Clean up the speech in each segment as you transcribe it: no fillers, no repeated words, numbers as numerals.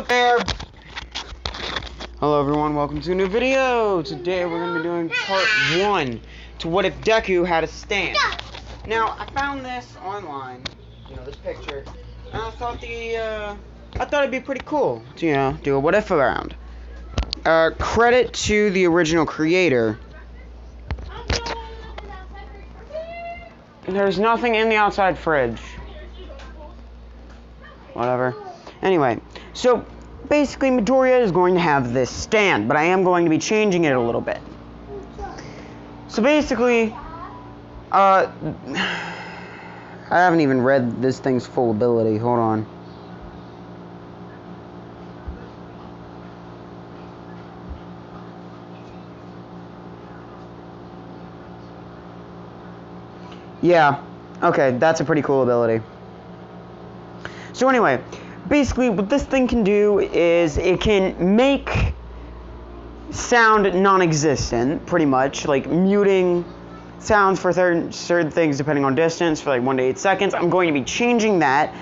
there? Hello everyone, welcome to a new video. Today we're going to be doing part 1 to what if Deku had a stand. Now, I found this online, this picture, and I thought it'd be pretty cool to, do a what if around. Credit to the original creator. There's nothing in the outside fridge. Whatever. Anyway, so basically Midoriya is going to have this stand, but I am going to be changing it a little bit. So basically, I haven't even read this thing's full ability. Hold on. Yeah, okay, that's a pretty cool ability. So anyway, basically what this thing can do is it can make sound non-existent, pretty much, like muting sounds for certain things depending on distance for like 1 to 8 seconds. I'm going to be changing that.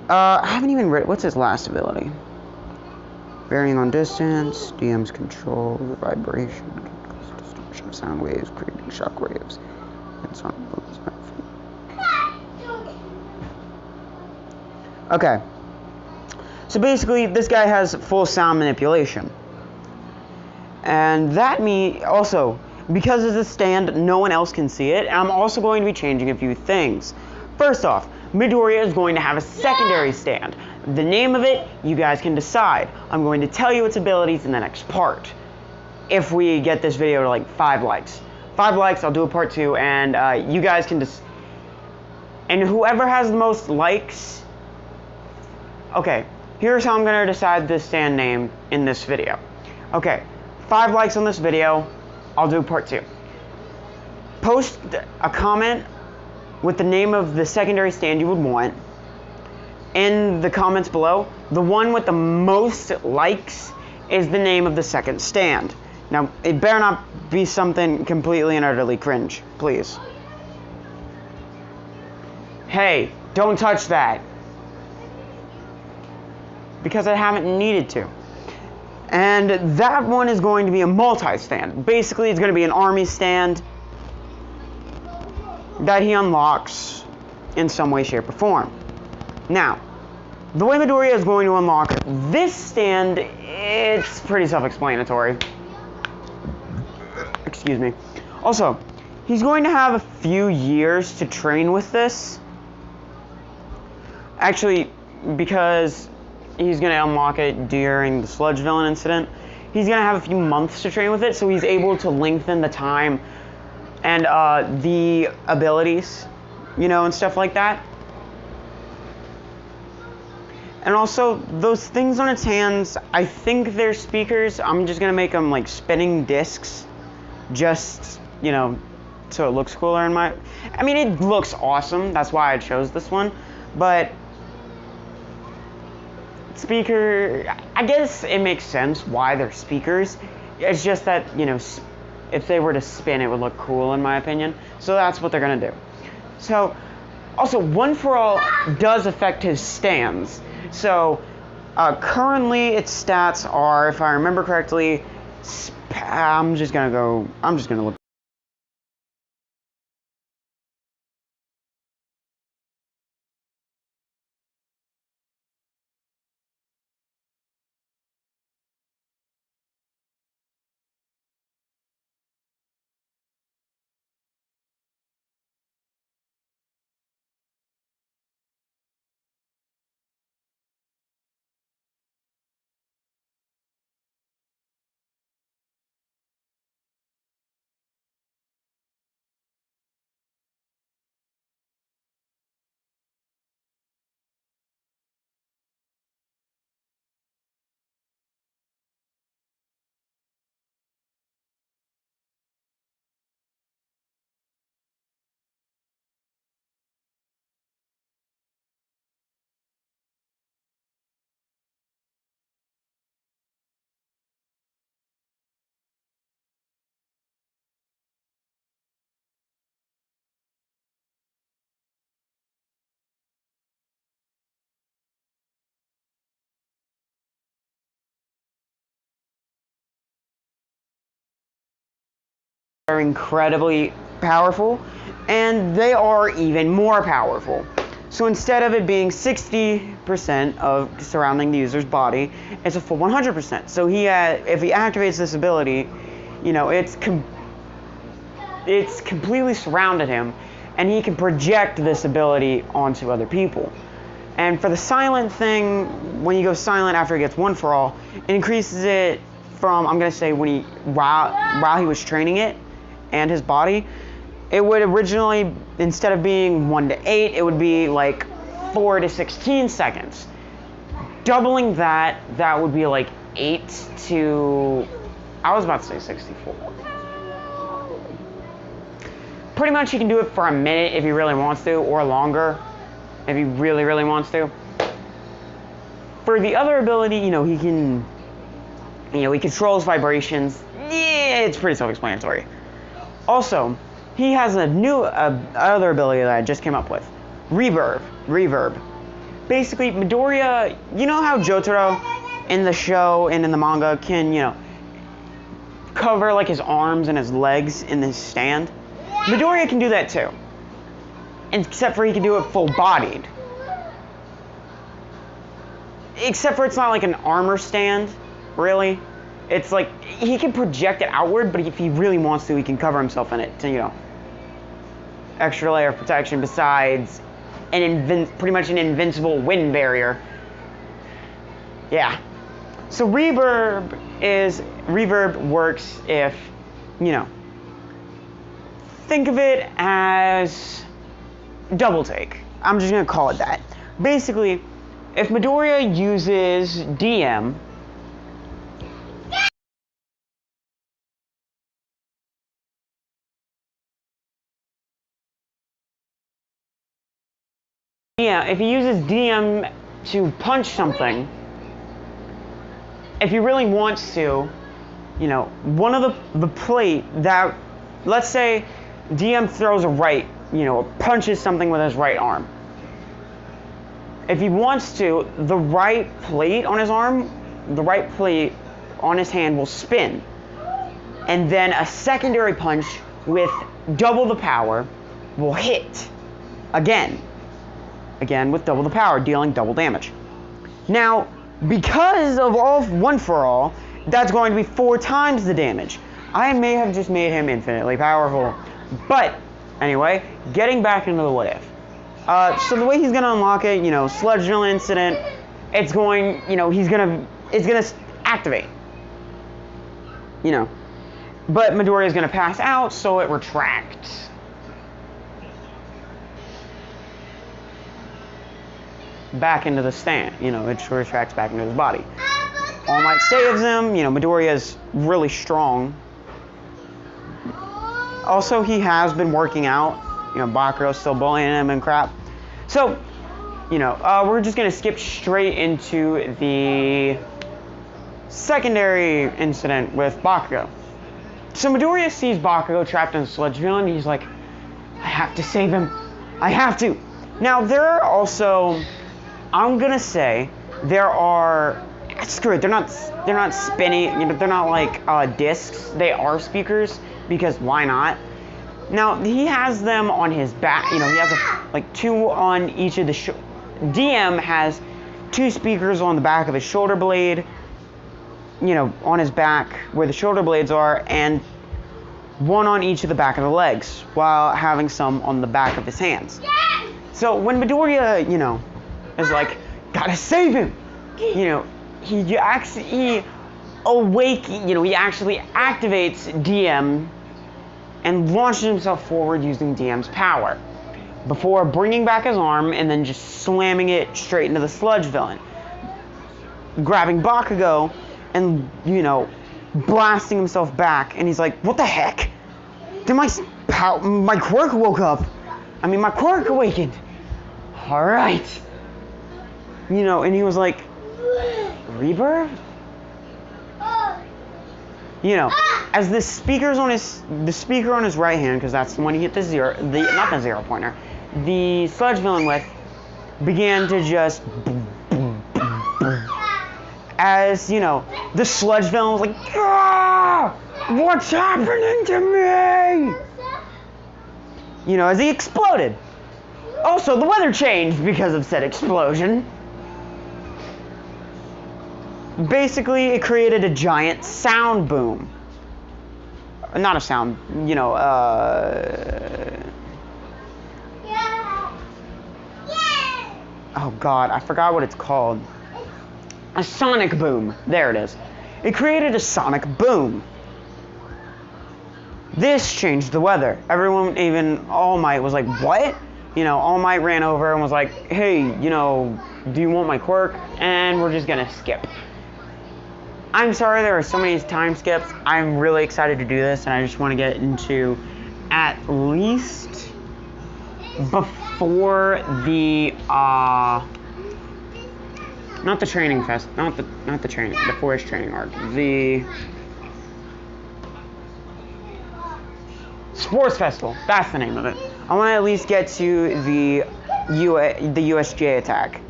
I haven't even read, what's his last ability? Varying on distance, DM's control, the vibration, distortion of sound waves, creating shock waves, and so on. Okay, so basically this guy has full sound manipulation, and that also, because it's a stand, no one else can see it, and I'm also going to be changing a few things. First off, Midoriya is going to have a secondary stand. The name of it, you guys can decide. I'm going to tell you its abilities in the next part. If we get this video to like 5 likes. 5 likes, I'll do a part 2, and you guys can just, and whoever has the most likes. Okay, here's how I'm going to decide this stand name in this video. Okay, 5 likes on this video, I'll do part 2. Post a comment with the name of the secondary stand you would want in the comments below. The one with the most likes is the name of the second stand. Now, it better not be something completely and utterly cringe, please. Hey, don't touch that. Because I haven't needed to. And that one is going to be a multi-stand. Basically, it's going to be an army stand that he unlocks in some way, shape, or form. Now, the way Midoriya is going to unlock this stand, it's pretty self-explanatory. Excuse me. Also, he's going to have a few years to train with this. Actually, because he's going to unlock it during the sludge villain incident. He's going to have a few months to train with it, so he's able to lengthen the time and the abilities, and stuff like that. And also, those things on its hands, I think they're speakers. I'm just going to make them like spinning discs, just, so it looks cooler I mean, it looks awesome. That's why I chose this one. But speaker, I guess it makes sense why they're speakers. It's just that, if they were to spin, it would look cool in my opinion. So that's what they're going to do. So, also, One For All does affect his stands. So, currently its stats are, if I remember correctly, I'm just going to look. are incredibly powerful, and they are even more powerful. So instead of it being 60% of surrounding the user's body, it's a full 100%. So if he activates this ability, it's completely surrounded him, and he can project this ability onto other people. And for the silent thing, when you go silent after it gets one for all, it increases it from, I'm gonna say, while he was training it and his body, it would originally, instead of being 1 to 8, it would be like 4 to 16 seconds. Doubling that would be like 8 to, I was about to say 64. Pretty much he can do it for a minute if he really wants to, or longer if he really, really wants to. For the other ability, he can, he controls vibrations. Yeah, it's pretty self-explanatory. Also, he has a new other ability that I just came up with. Reverb. Basically, Midoriya, you know how Jotaro in the show and in the manga can, cover like his arms and his legs in this stand? Midoriya can do that too. Except for he can do it full-bodied. Except for it's not like an armor stand, really. It's like, he can project it outward, but if he really wants to, he can cover himself in it to, extra layer of protection besides pretty much an invincible wind barrier. Yeah. So reverb works if, think of it as double take. I'm just gonna call it that. Basically, if Midoriya uses DM, if he uses DM to punch something, if he really wants to, one of the plate that, let's say DM throws a right, punches something with his right arm. If he wants to, the right plate on his arm, the right plate on his hand will spin. And then a secondary punch with double the power will hit. Again with double the power, dealing double damage. Now, because of all one for all, that's going to be 4 times the damage. I may have just made him infinitely powerful. But, anyway, getting back into the what if. So the way he's going to unlock it, Sludge Villain Incident, it's going to activate. But Midoriya is going to pass out, so it retracts. Back into the stand, it retracts back into his body. All Might saves him, Midoriya is really strong. Also, he has been working out, Bakuro's still bullying him and crap. So, we're just gonna skip straight into the secondary incident with Bakuro. So Midoriya sees Bakugo trapped in a sludge villain, and he's like, I have to save him. I have to. Now, there are also, I'm gonna say, screw it, they're not spinning, they're not like discs, they are speakers, because why not? Now, he has them on his back, he has 2 on each of the DM has 2 speakers on the back of his shoulder blade, on his back where the shoulder blades are, and 1 on each of the back of the legs, while having some on the back of his hands. So when Midoriya, is like, gotta save him, he actually activates DM and launches himself forward using DM's power, before bringing back his arm and then just slamming it straight into the sludge villain, grabbing Bakugo and, blasting himself back, and he's like, what the heck? Did my quirk woke up? My quirk awakened. Alright. And he was like, Rebirth? As the speaker on his right hand, because that's the one he hit not the 0 pointer, the sludge villain with, began to just, as, the sludge villain was like, Aah! What's happening to me? You know, as he exploded. Also, the weather changed because of said explosion. Basically, it created a giant sound boom. Not a sound, you know, oh god, I forgot what it's called. A sonic boom. There it is. It created a sonic boom. This changed the weather. Everyone, even All Might, was like, what? You know, All Might ran over and was like, hey, you know, do you want my quirk? And we're just gonna skip. I'm sorry there are so many time skips. I'm really excited to do this, and I just want to get into at least before the not the training fest, not the training, the forest training arc, the sports festival. That's the name of it. I want to at least get to the USJ attack,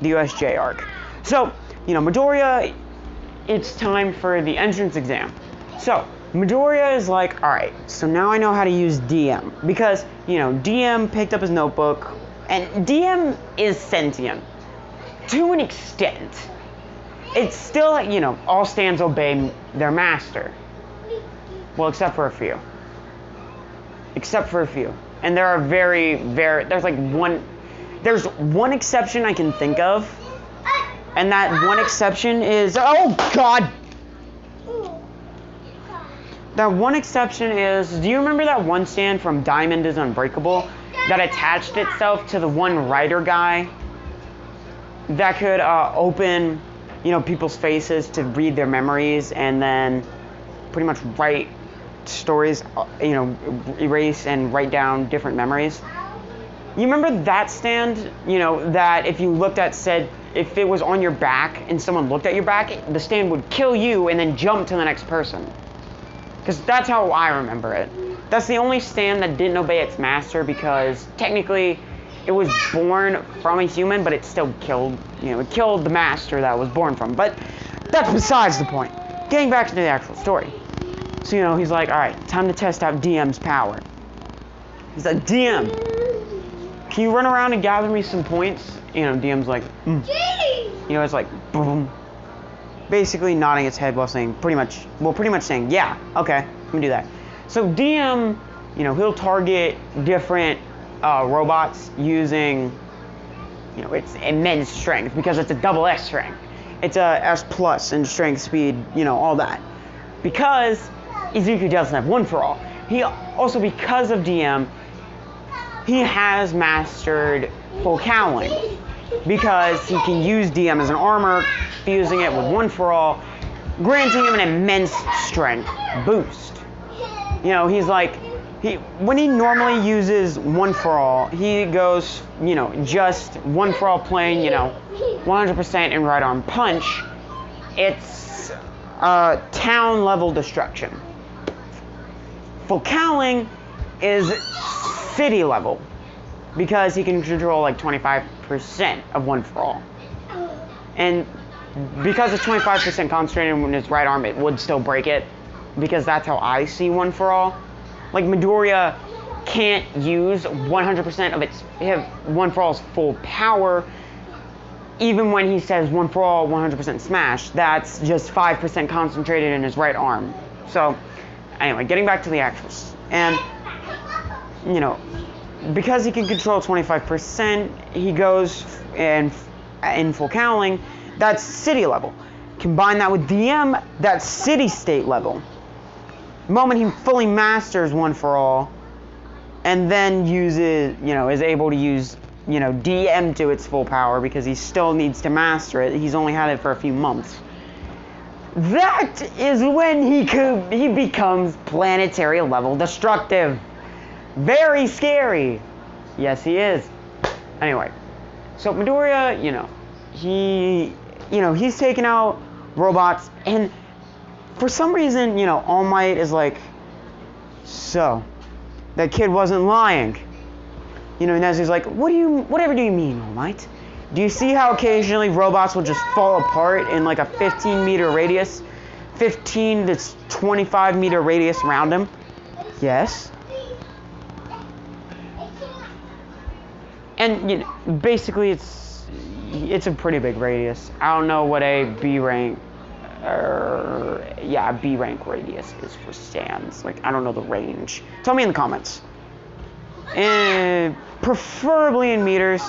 the USJ arc. So, you know, Midoriya, it's time for the entrance exam. So, Midoriya is like, alright, so now I know how to use DM. Because, you know, DM picked up his notebook, and DM is sentient. To an extent. It's still, you know, all stands obey their master. Well, except for a few. Except for a few. And there are there's one exception I can think of. And that one exception is, oh god! That one exception is, do you remember that one stand from Diamond is Unbreakable that attached itself to the one writer guy that could open, you know, people's faces to read their memories and then pretty much write stories, you know, erase and write down different memories? You remember that stand, you know, that if you looked at if it was on your back and someone looked at your back, the stand would kill you and then jump to the next person. Because that's how I remember it. That's the only stand that didn't obey its master, because technically it was born from a human, but it still killed, you know, it killed the master that it was born from. But that's besides the point. Getting back to the actual story. So, you know, he's like, alright, time to test out DM's power. He's like, DM, can you run around and gather me some points? You know, DM's like, You know, it's like, boom. Basically nodding its head while saying, pretty much saying, yeah, okay, let me do that. So DM, you know, he'll target different robots using, you know, its immense strength, because it's a double S strength. It's a S plus in strength, speed, you know, all that. Because Izuku doesn't have one for all. He also, because of DM, he has mastered full cowling, because he can use DM as an armor, fusing it with one for all, granting him an immense strength boost. You know, he's like, when he normally uses one for all, he goes, you know, just one for all playing, you know, 100% in right arm punch. It's town level destruction. Full cowling is city level, because he can control like 25% of one for all. And because it's 25% concentrated in his right arm, it would still break it, because that's how I see one for all. Like, Midoriya can't use 100% of one for all's full power, even when he says one for all 100% smash. That's just 5% concentrated in his right arm. So, anyway, getting back to the actuals. And, you know, because he can control 25%, he goes in full cowling. That's city level. Combine that with DM, that's city-state level. The moment he fully masters one for all, and then uses, you know, is able to use, you know, DM to its full power, because he still needs to master it. He's only had it for a few months. That is when he becomes planetary level destructive. Very scary. Yes, he is. Anyway, so Midoriya, you know, he's taking out robots, and for some reason, you know, All Might is like, so, that kid wasn't lying. You know, Nezu's like, whatever do you mean, All Might? Do you see how occasionally robots will just fall apart in like a 15-meter radius? 15 to 25 meter radius around him. Yes. And you know, basically it's a pretty big radius. I don't know what a B rank B rank radius is for stands. Like, I don't know the range. Tell me in the comments. And preferably in meters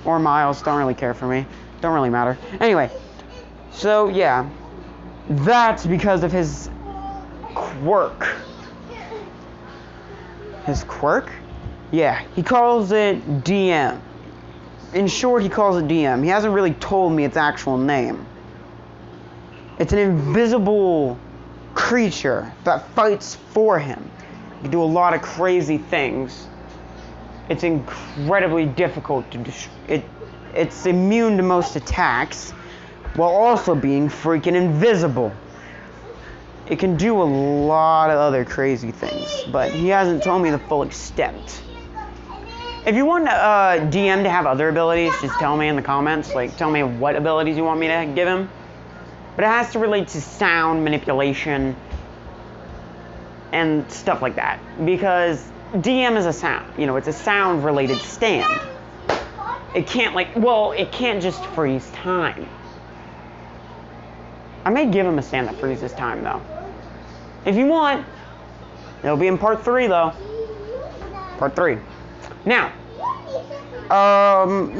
or miles. Don't really care for me. Don't really matter. Anyway, so yeah, that's because of his quirk. His quirk? Yeah, he calls it DM. In short, he calls it DM. He hasn't really told me its actual name. It's an invisible creature that fights for him. He can do a lot of crazy things. It's incredibly difficult to it's immune to most attacks, while also being freaking invisible. It can do a lot of other crazy things, but he hasn't told me the full extent. If you want DM to have other abilities, just tell me in the comments. Like, tell me what abilities you want me to give him. But it has to relate to sound manipulation and stuff like that. Because DM is a sound. You know, it's a sound-related stand. It can't, it can't just freeze time. I may give him a stand that freezes time, though. If you want, it'll be in part 3, though. Part 3. Now,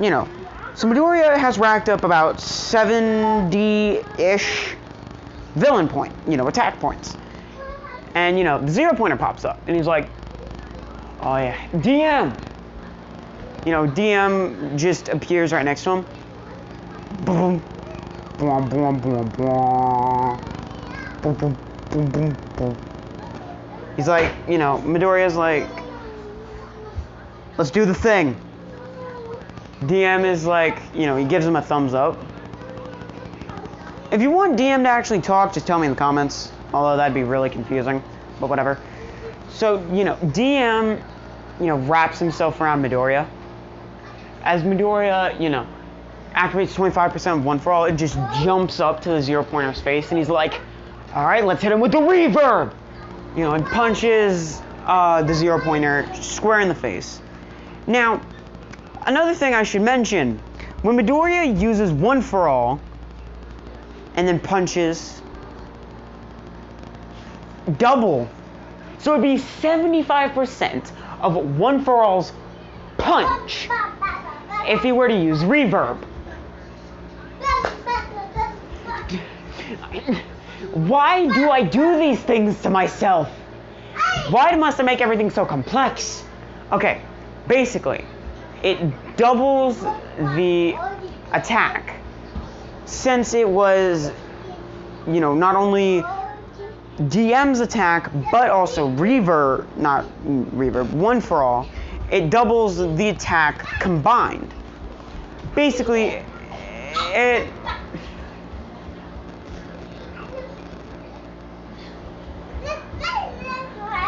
you know, so Midoriya has racked up about 70-ish villain attack points. And, you know, the 0 pointer pops up, and he's like, oh yeah, DM! You know, DM just appears right next to him. Boom, boom, boom, boom, boom, boom, boom, boom, boom, boom. He's like, you know, Midoriya's like, let's do the thing. DM is like, you know, he gives him a thumbs up. If you want DM to actually talk, just tell me in the comments. Although that'd be really confusing, but whatever. So, you know, DM, you know, wraps himself around Midoriya. As Midoriya, you know, activates 25% of One For All, it just jumps up to the 0 pointer's face, and he's like, alright, let's hit him with the reverb! You know, and punches the 0 pointer square in the face. Now, another thing I should mention, when Midoriya uses One For All, and then punches double, so it'd be 75% of One For All's punch if he were to use reverb. Why do I do these things to myself? Why must I make everything so complex? Okay, basically, it doubles the attack, since it was, you know, not only DM's attack, but also One For All. It doubles the attack combined. Basically, it...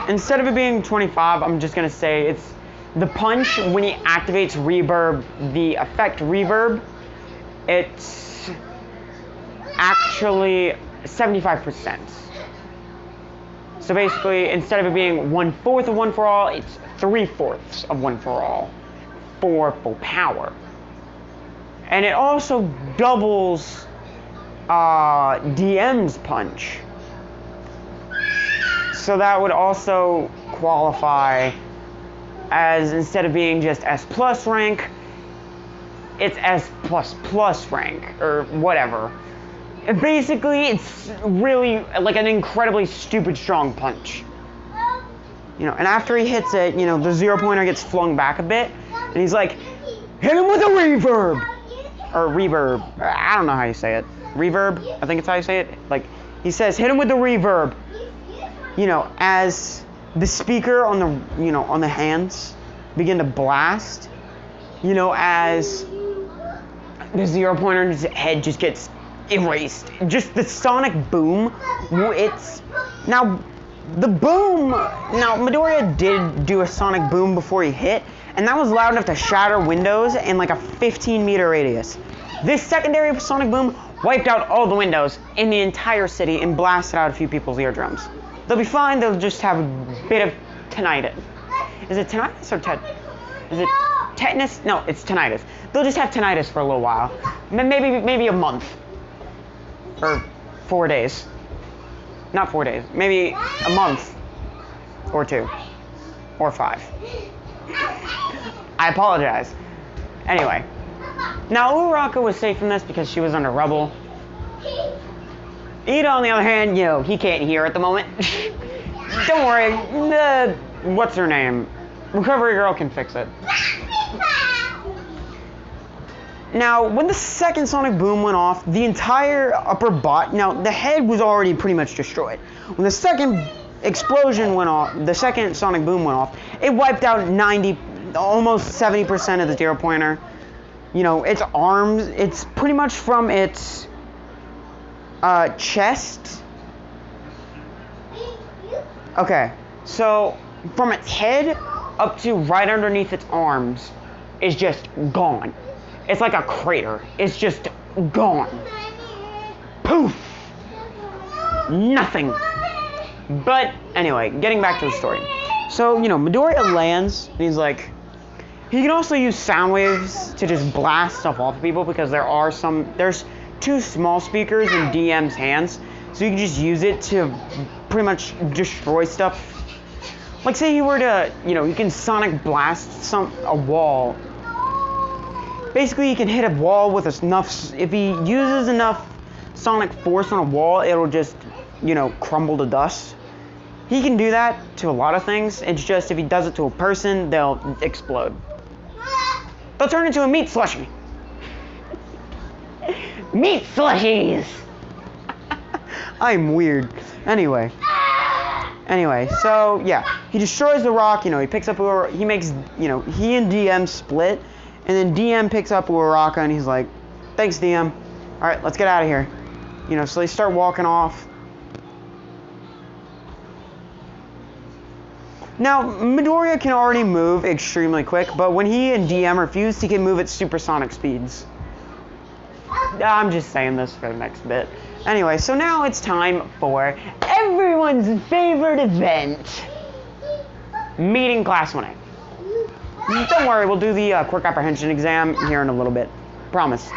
Instead of it being 25, I'm just going to say it's the punch when he activates reverb, the effect reverb, it's actually 75%. So basically, instead of it being 1/4 of One For All, it's 3/4 of One For All for full power. And it also doubles DM's punch. So that would also qualify as, instead of being just S+ rank, it's S++ rank, or whatever. Basically, it's really like an incredibly stupid strong punch. You know, and after he hits it, you know, the 0 pointer gets flung back a bit, and he's like, hit him with a reverb! Or reverb. I don't know how you say it. Reverb? I think it's how you say it. Like, he says, hit him with the reverb. You know, as the speaker on the, you know, on the hands begin to blast, you know, as the 0 pointer's head just gets erased. Just the sonic boom, it's... Now, the boom... Now, Midoriya did do a sonic boom before he hit, and that was loud enough to shatter windows in like a 15-meter radius. This secondary sonic boom wiped out all the windows in the entire city and blasted out a few people's eardrums. They'll be fine, they'll just have a bit of tinnitus. Is it tinnitus or is it tetanus? No, it's tinnitus. They'll just have tinnitus for a little while. Maybe a month. Or 4 days. Not 4 days. Maybe a month. Or 2. Or 5. I apologize. Anyway. Now, Uraraka was safe from this because she was under rubble. Ida, on the other hand, he can't hear at the moment. Don't worry. What's her name? Recovery Girl can fix it. Now, when the second sonic boom went off, the entire upper body... Now, the head was already pretty much destroyed. When the second explosion went off, the second sonic boom went off, it wiped out almost 70% of the zero pointer. Its arms, it's pretty much from its chest. Okay, so from its head up to right underneath its arms is just gone. It's like a crater. It's just gone. Poof! Nothing. But anyway, getting back to the story. So, Midoriya lands, and he's like, he can also use sound waves to just blast stuff off of people because there's 2 small speakers in DM's hands, so you can just use it to pretty much destroy stuff. Like, say you were to, you can sonic blast a wall. Basically, you can hit a wall with enough, if he uses enough sonic force on a wall, it'll just, crumble to dust. He can do that to a lot of things. It's just if he does it to a person, they'll explode. They'll turn into a meat slushie. Meat slushies! I'm weird. Anyway, so yeah, he destroys the rock. He picks up he makes, he and DM split, and then DM picks up Uraraka, and he's like, "Thanks, DM. All right, let's get out of here." So they start walking off. Now, Midoriya can already move extremely quick, but when he and DM refuse, he can move at supersonic speeds. I'm just saying this for the next bit. Anyway, so now it's time for everyone's favorite event. Meeting Class 1A. Don't worry, we'll do the quick apprehension exam here in a little bit. Promise.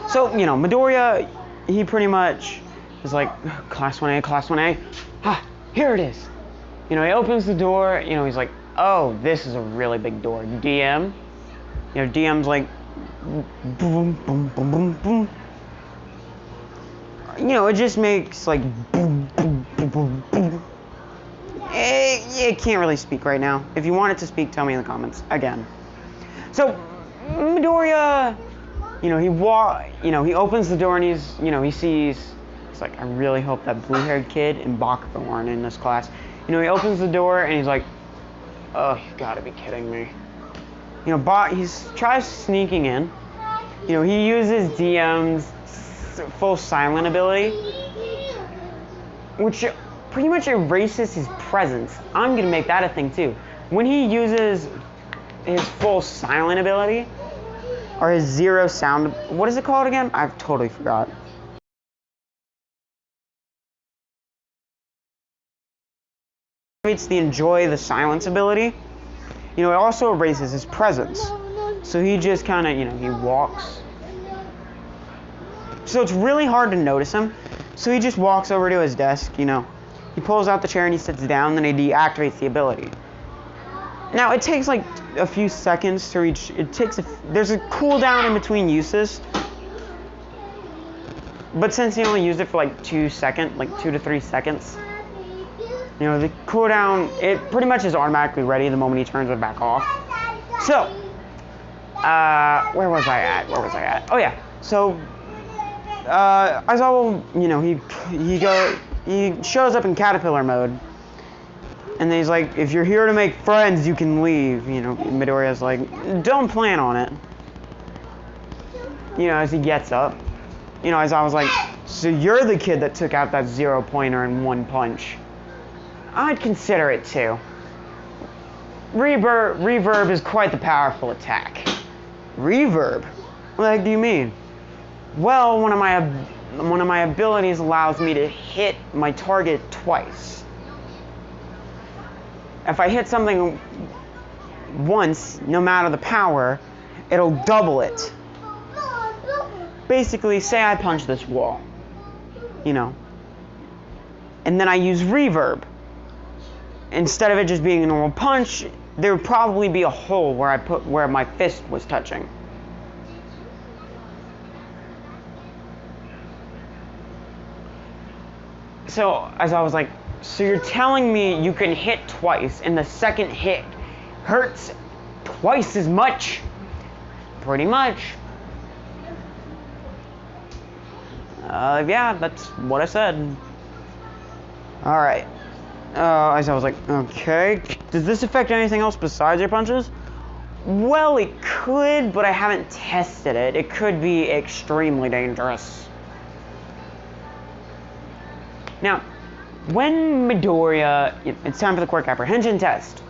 So, Midoriya, he pretty much is like, Class 1A, Class 1A. Here it is. He opens the door, he's like, oh, this is a really big door. DM, DM's like, boom, boom, boom, boom, boom. It just makes like, boom, boom, boom, boom, boom. It can't really speak right now. If you want it to speak, tell me in the comments, again. So, Midoriya, he opens the door and he sees, it's like, I really hope that blue-haired kid and Bakugo aren't in this class. He opens the door and he's like, oh, you gotta be kidding me. He tries sneaking in. He uses DM's full silent ability, which pretty much erases his presence. I'm gonna make that a thing too. When he uses his full silent ability, or his zero sound, what is it called again? I've totally forgot. It's the enjoy the silence ability. It also erases his presence. So he just kind of, he walks. So it's really hard to notice him. So he just walks over to his desk, He pulls out the chair and he sits down, then he deactivates the ability. Now, it takes like a few seconds to reach, there's a cooldown in between uses. But since he only used it for like 2 to 3 seconds, the cooldown, it pretty much is automatically ready the moment he turns it back off. So, where was I at? Oh yeah, so, Aizawa, he shows up in caterpillar mode. And then he's like, if you're here to make friends, you can leave. Midoriya's like, don't plan on it. As he gets up. Aizawa's like, so you're the kid that took out that 0-pointer in 1 punch. I'd consider it too. Reverb is quite the powerful attack. Reverb? What the heck do you mean? Well, one of my abilities allows me to hit my target twice. If I hit something once, no matter the power, it'll double it. Basically, say I punch this wall, and then I use reverb. Instead of it just being a normal punch, there would probably be a hole where my fist was touching. So, as I was like, so you're telling me you can hit twice, and the second hit hurts twice as much? Pretty much. Yeah, that's what I said. Alright. As I was like, okay. Does this affect anything else besides your punches? Well, it could, but I haven't tested it. It could be extremely dangerous. Now, when Midoriya, it's time for the quirk apprehension test.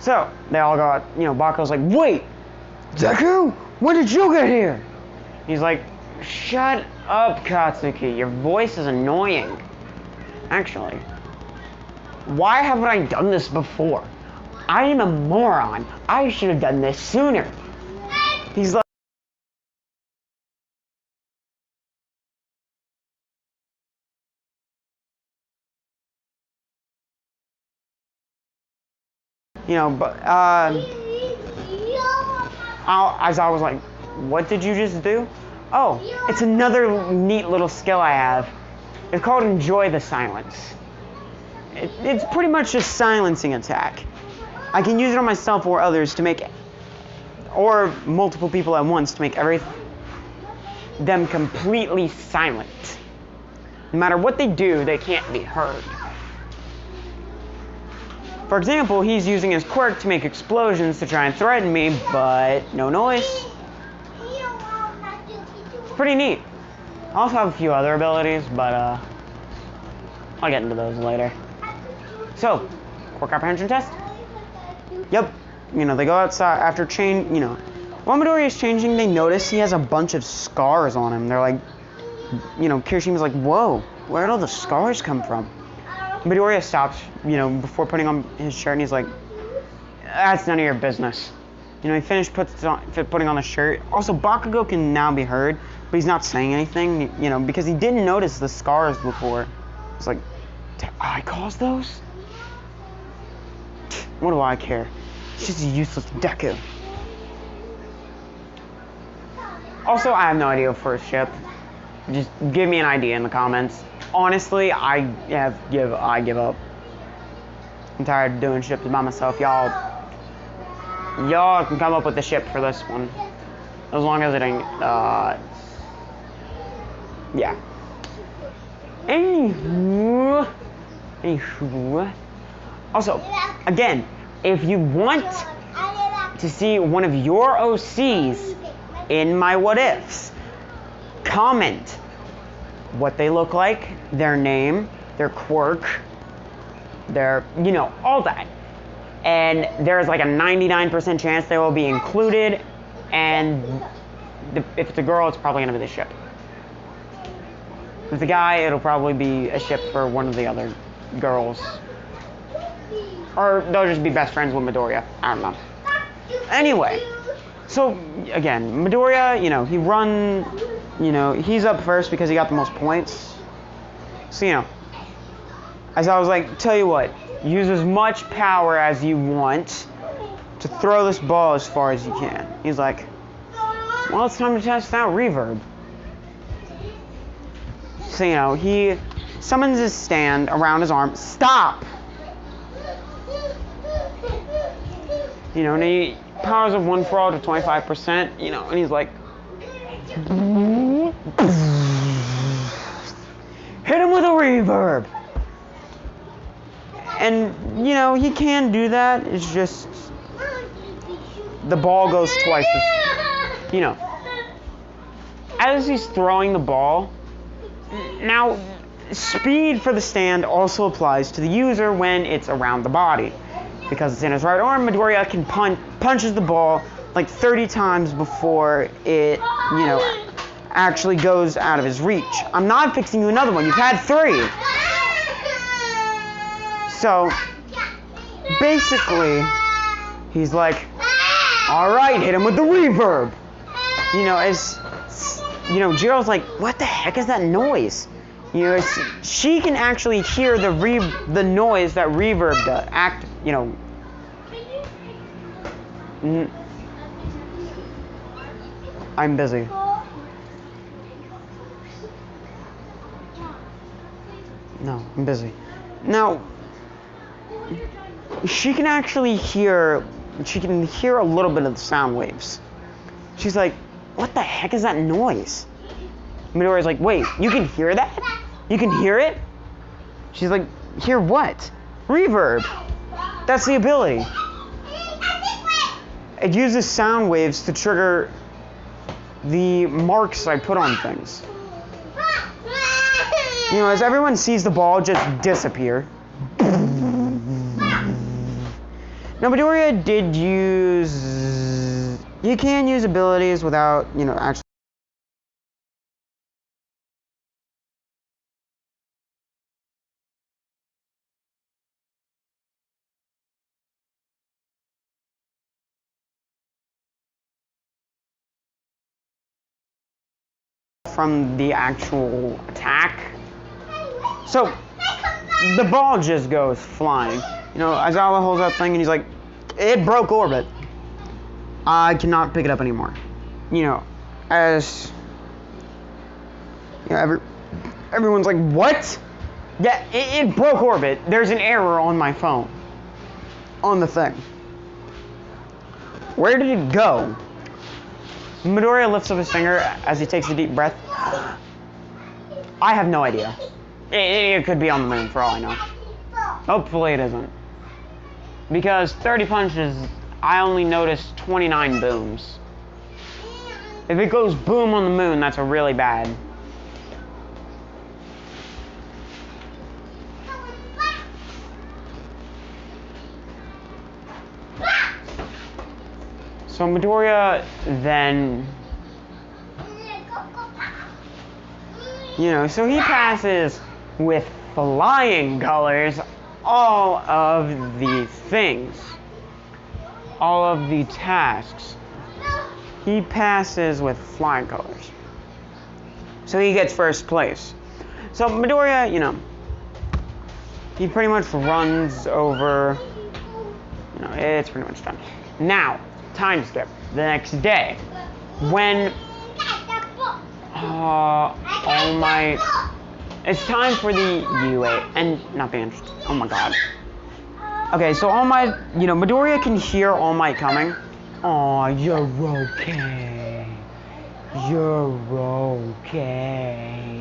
So, they all got, Bakugo's like, wait, Deku, when did you get here? He's like, shut up, Katsuki, your voice is annoying. Actually, why haven't I done this before? I am a moron. I should have done this sooner. He's like, but, as I was like, what did you just do? Oh, it's another neat little skill I have. It's called Enjoy the Silence. It's pretty much just silencing attack. I can use it on myself or others to make, or multiple people at once to make them completely silent. No matter what they do, they can't be heard. For example, he's using his quirk to make explosions to try and threaten me, but no noise. Pretty neat. I also have a few other abilities, but I'll get into those later. So, quirk apprehension test? Yep. They go outside after while Midoriya is changing, they notice he has a bunch of scars on him. They're like, Kirishima's like, whoa, where did all the scars come from? Midoriya stops, before putting on his shirt, and he's like, that's none of your business. He finished putting on the shirt. Also, Bakugo can now be heard, but he's not saying anything, because he didn't notice the scars before. It's like, did I cause those? What do I care? It's just a useless Deku. Also, I have no idea for a ship. Just give me an idea in the comments. Honestly, I give up. I'm tired of doing ships by myself. Y'all can come up with a ship for this one. As long as it ain't, yeah. Anywho. Also, again, if you want to see one of your OCs in my what ifs, comment what they look like, their name, their quirk, their, all that. And there's like a 99% chance they will be included, and if it's a girl, it's probably going to be the ship. If it's a guy, it'll probably be a ship for one of the other girls. Or they'll just be best friends with Midoriya. I don't know. Anyway, so again, Midoriya, he's up first because he got the most points. So, as I was like, tell you what, use as much power as you want to throw this ball as far as you can. He's like, well, it's time to test out reverb. So, he summons his stand around his arm. Stop! And he powers of one for all to 25%, and he's like, hit him with a reverb. And, he can do that. It's just the ball goes twice as, as he's throwing the ball. Now, speed for the stand also applies to the user when it's around the body. Because it's in his right arm, Midoriya can punches the ball like 30 times before it, actually goes out of his reach. I'm not fixing you another one. You've had 3. So, basically, he's like, alright, hit him with the reverb. Jiro's like, what the heck is that noise? She can actually hear the noise that reverb does. I'm busy. No, I'm busy. Now, she can actually hear a little bit of the sound waves. She's like, what the heck is that noise? Midoriya's like, wait, you can hear that? You can hear it? She's like, hear what? Reverb. That's the ability. It uses sound waves to trigger the marks I put on things. As everyone sees the ball just disappear. Now, Midoriya did use... You can use abilities without, actually... from the actual attack. So, the ball just goes flying. Aizawa holds that thing and he's like, it broke orbit. I cannot pick it up anymore. Everyone's like, what? Yeah, it broke orbit. There's an error on my phone. On the thing. Where did it go? Midoriya lifts up his finger as he takes a deep breath. I have no idea. It could be on the moon for all I know. Hopefully it isn't. Because 30 punches, I only noticed 29 booms. If it goes boom on the moon, that's a really bad. So Midoriya then, so he passes with flying colors all of the things, all of the tasks. He passes with flying colors. So he gets first place. So Midoriya, he pretty much runs over, it's pretty much done. Now, time skip. The next day, when it's time for the UA and not the oh my god. Okay, so Midoriya can hear All Might coming. Aw, you're okay. You're okay.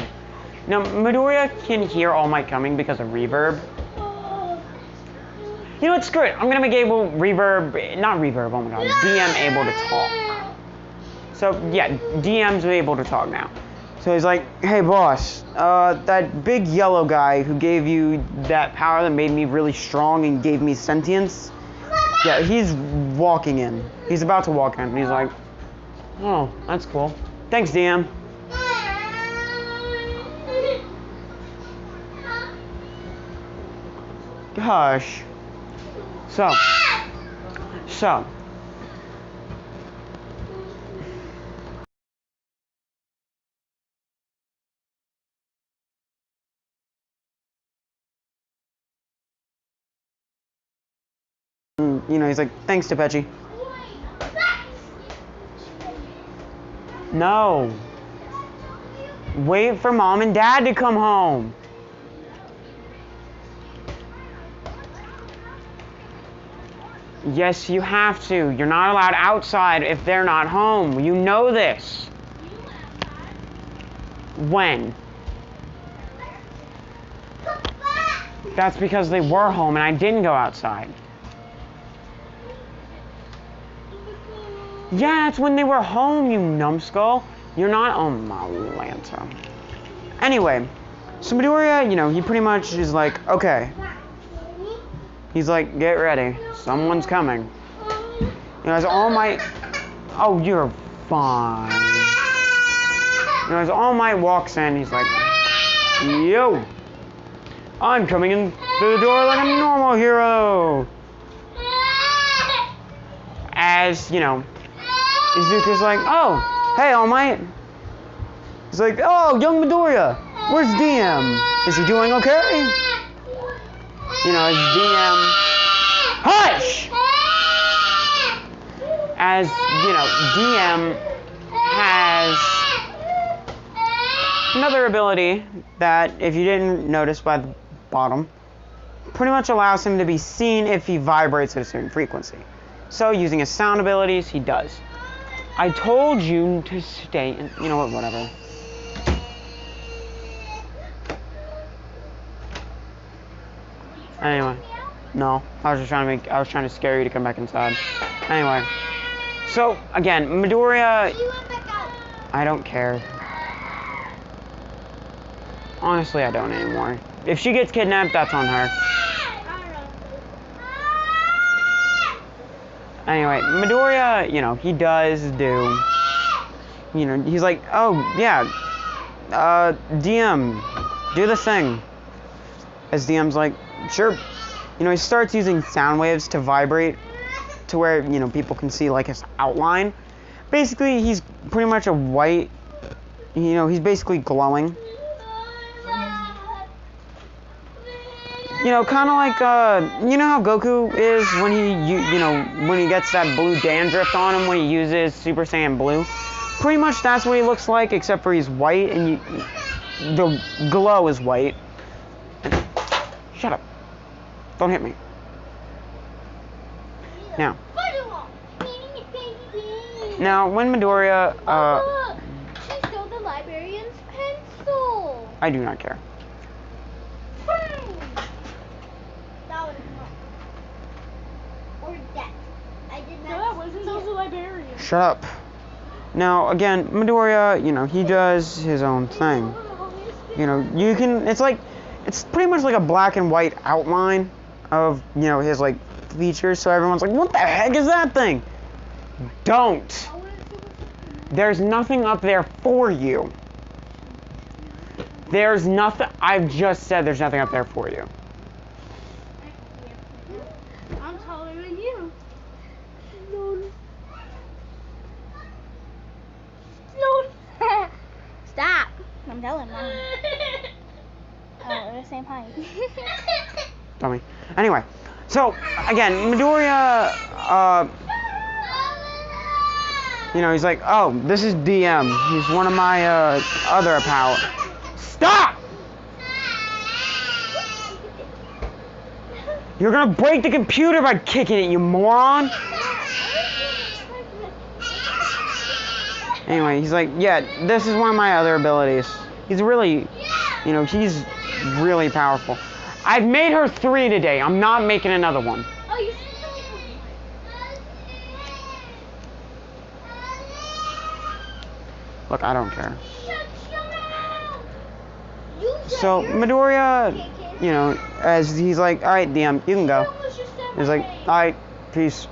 Now Midoriya can hear All Might coming because of reverb. You know what, screw it. I'm gonna make not reverb, oh my god, DM able to talk. So, yeah, DM's able to talk now. So he's like, hey boss, that big yellow guy who gave you that power that made me really strong and gave me sentience, yeah, he's walking in. He's about to walk in, and he's like, oh, that's cool. Thanks, DM. Gosh. So, he's like, thanks, Tepechi. No. Wait for mom and dad to come home. Yes, you have to. You're not allowed outside if they're not home. You know this. When? That's because they were home and I didn't go outside. Yeah, it's when they were home, you numbskull. You're not... Oh, my Lanta. Anyway, so Midoriya, he pretty much is like, okay. He's like, get ready. Someone's coming. As All Might... Oh, you're fine. You know, as All Might walks in, he's like, yo, I'm coming in through the door like a normal hero. As, you know, Izuku's like, oh, hey, All Might. He's like, oh, young Midoriya, where's DM? Is he doing okay? You know, as DM, hush! As, you know, DM has another ability that, if you didn't notice by the bottom, pretty much allows him to be seen if he vibrates at a certain frequency. So, using his sound abilities, he does. I told you to stay in, you know what, whatever. Anyway, no, I was trying to scare you to come back inside. Anyway, so again, Midoriya, I don't care. Honestly, I don't anymore. If she gets kidnapped, that's on her. Anyway, Midoriya, you know, he does do, you know, he's like, oh, yeah, DM, do the thing. As DM's like, sure. You know, he starts using sound waves to vibrate to where, you know, people can see, like, his outline. Basically, he's pretty much a white, you know, he's basically glowing. You know, kind of like, you know how Goku is when he, you know, when he gets that blue dandruff on him when he uses Super Saiyan Blue? Pretty much that's what he looks like, except for he's white, and the glow is white. Shut up. Don't hit me. Now, when Midoriya, she stole the librarian's pencil. I do not care. That was or that. I did not. No, that wasn't. That was the librarian. Shut up. Now, again, Midoriya, you know, he does his own thing. You know, you can, it's like, it's pretty much like a black and white outline of, you know, his, like, features, so everyone's like, what the heck is that thing? Don't. There's nothing up there for you. There's nothing, I've just said there's nothing up there for you. I'm taller than you. No. Stop. I'm telling Mom. We're the same height. Dummy. Anyway, so, again, Midoriya, you know, he's like, oh, this is DM. He's one of my, other power. Stop! You're gonna break the computer by kicking it, you moron! Anyway, he's like, yeah, this is one of my other abilities. He's really, you know, he's really powerful. I've made her 3 today. I'm not making another one. Oh, you Look, I don't care. So, Midoriya, you know, as he's like, alright, DM, you can go. He's like, alright, peace.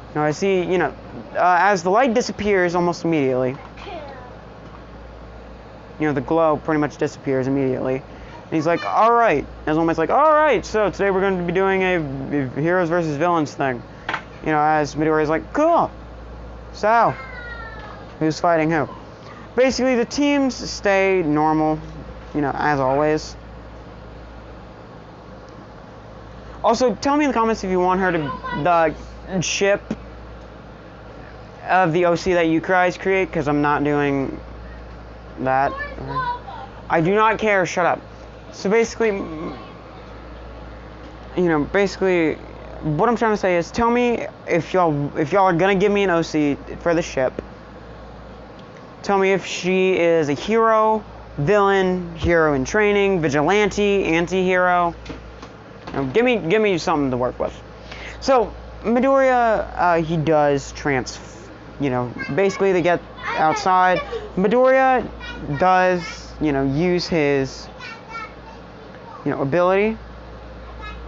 You know, I see, you know, as the light disappears almost immediately, you know, the glow pretty much disappears immediately. And he's like, alright. As All Might's like, alright, so today we're going to be doing a heroes versus villains thing. You know, as Midoriya's like, cool. So, who's fighting who? Basically, the teams stay normal, you know, as always. Also, tell me in the comments if you want her to, the ship of the OC that you guys create, because I'm not doing that. I do not care, shut up. So basically, you know, basically, what I'm trying to say is, tell me if y'all are gonna give me an OC for the ship. Tell me if she is a hero, villain, hero in training, vigilante, anti-hero. You know, give me something to work with. So Midoriya, he does you know, basically they get outside. Midoriya does, you know, use his, you know, ability.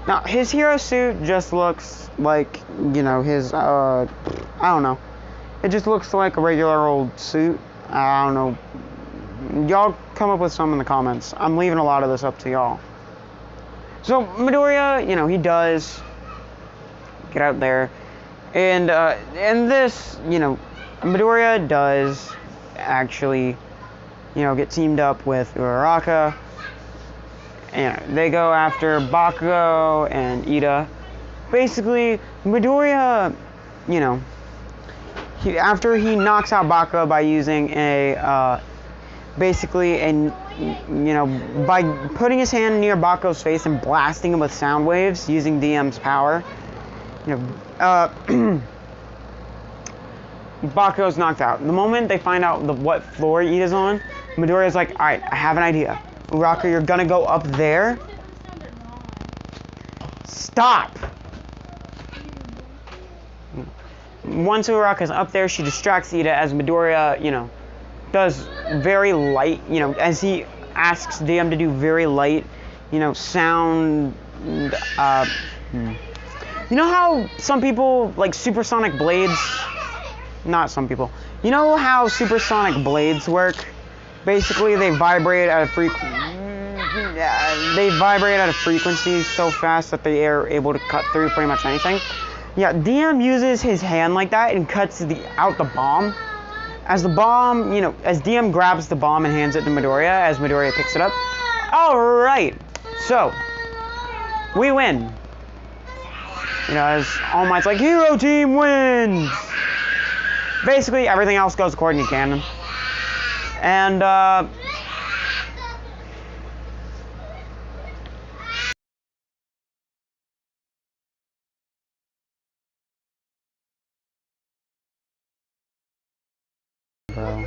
Now his hero suit just looks like, you know, his I don't know. It just looks like a regular old suit. I don't know Y'all come up with some in the comments. I'm leaving a lot of this up to y'all. So Midoriya, he does get out there, and this, Midoriya does actually, get teamed up with Uraraka. And they go after Bakugo and Ida. Basically, Midoriya, after he knocks out Bakugo by using by putting his hand near Bakugo's face and blasting him with sound waves using DM's power, Bakugo's knocked out. The moment they find out what floor Ida's on, Midoriya's like, alright, I have an idea. Uraraka, you're gonna go up there. Stop! Once Uraraka's up there, she distracts Ida as Midoriya, does very light, as he asks DM to do very light, sound, You know how some people, like supersonic blades, not some people, you know how supersonic blades work? Basically, they vibrate at a frequency so fast that they are able to cut through pretty much anything. Yeah, DM uses his hand like that and cuts out the bomb. As the bomb, as DM grabs the bomb and hands it to Midoriya, as Midoriya picks it up. Alright, so, we win. As All Might's like, Hero Team wins! Basically, everything else goes according to canon. And, bro.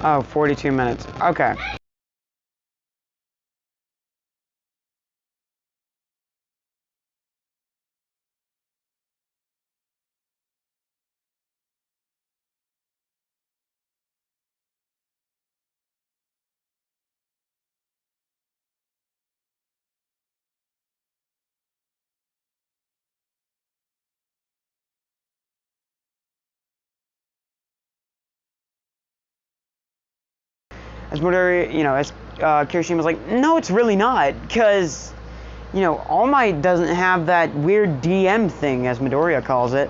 Oh, 42 minutes. Okay. As Midoriya, as Kirishima's like, no, it's really not, because, All Might doesn't have that weird DM thing, as Midoriya calls it.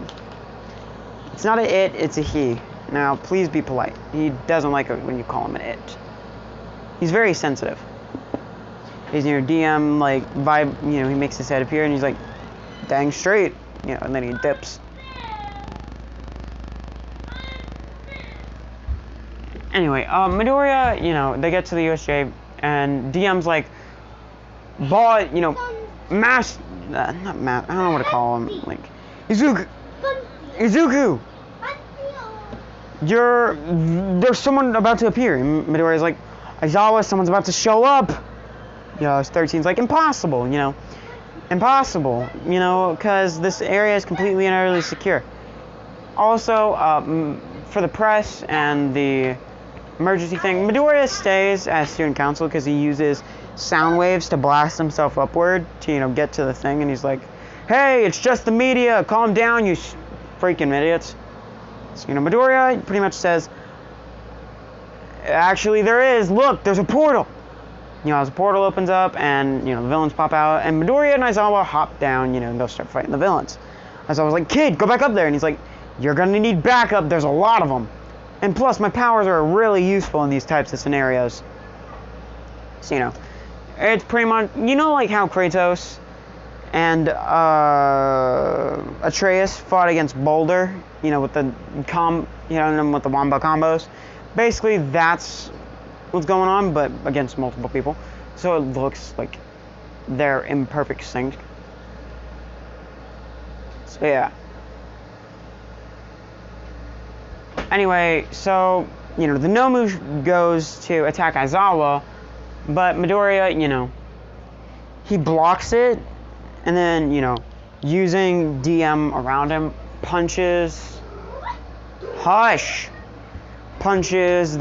It's not a it, it's a he. Now, please be polite. He doesn't like it when you call him an it. He's very sensitive. He's DM, like, vibe, he makes his head appear, and he's like, dang straight, and then he dips. Anyway, Midoriya, they get to the USJ, and DM's like, not mass, I don't know what to call him, like, Izuku, there's someone about to appear, and Midoriya's like, Aizawa, someone's about to show up, 13's like, impossible, impossible, because this area is completely and utterly secure. Also, for the press and the emergency thing, Midoriya stays as student council because he uses sound waves to blast himself upward to, get to the thing, and he's like, hey, it's just the media, calm down, you freaking idiots. So, Midoriya pretty much says, actually there is, look, there's a portal. As the portal opens up and, the villains pop out, and Midoriya and Aizawa hop down, and they'll start fighting the villains. Aizawa's like, kid, go back up there, and he's like, you're gonna need backup, there's a lot of them. And plus, my powers are really useful in these types of scenarios. So, it's pretty much, like how Kratos and Atreus fought against Boulder, with the with the wombo combos. Basically, that's what's going on, but against multiple people. So it looks like they're in perfect sync. So yeah. Anyway, so, the Nomu goes to attack Aizawa, but Midoriya, he blocks it, and then, using DM around him, punches the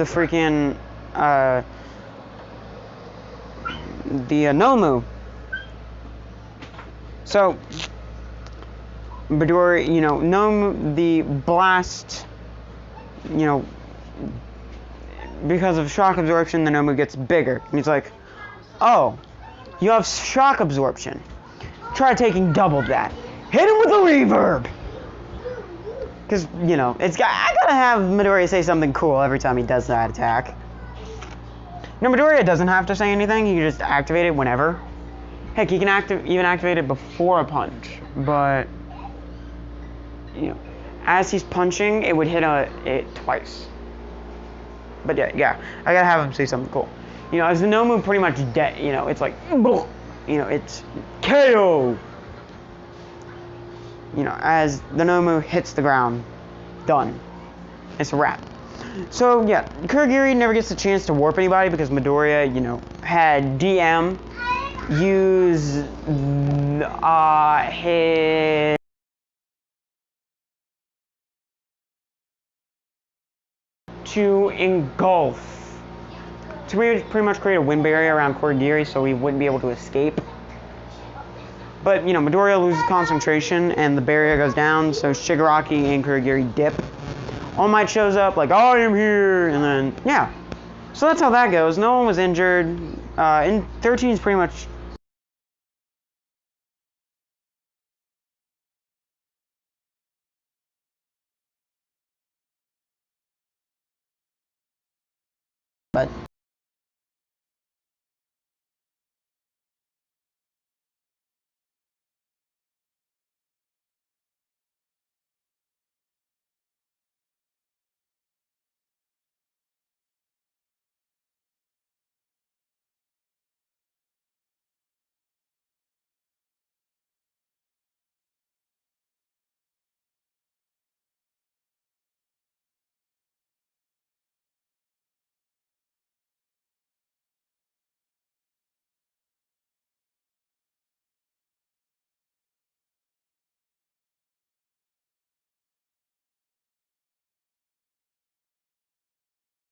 freaking, the Nomu. So, Midoriya, the blast, you know, because of shock absorption, the Nomu gets bigger. And he's like, oh, you have shock absorption. Try taking double that. Hit him with a reverb! Because, I gotta have Midoriya say something cool every time he does that attack. Midoriya doesn't have to say anything, he can just activate it whenever. Heck, he can even activate it before a punch, but, as he's punching, it would hit it twice. But yeah, I gotta have him say something cool. As the Nomu pretty much dead, it's like, it's KO! As the Nomu hits the ground, done. It's a wrap. So yeah, Kurogiri never gets the chance to warp anybody because Midoriya, had DM use his to engulf, to pretty much create a wind barrier around Kurogiri so he wouldn't be able to escape. But, Midoriya loses concentration and the barrier goes down, so Shigaraki and Kurogiri dip. All Might shows up like, I am here, and then, yeah. So that's how that goes. No one was injured. In 13 is pretty much... But...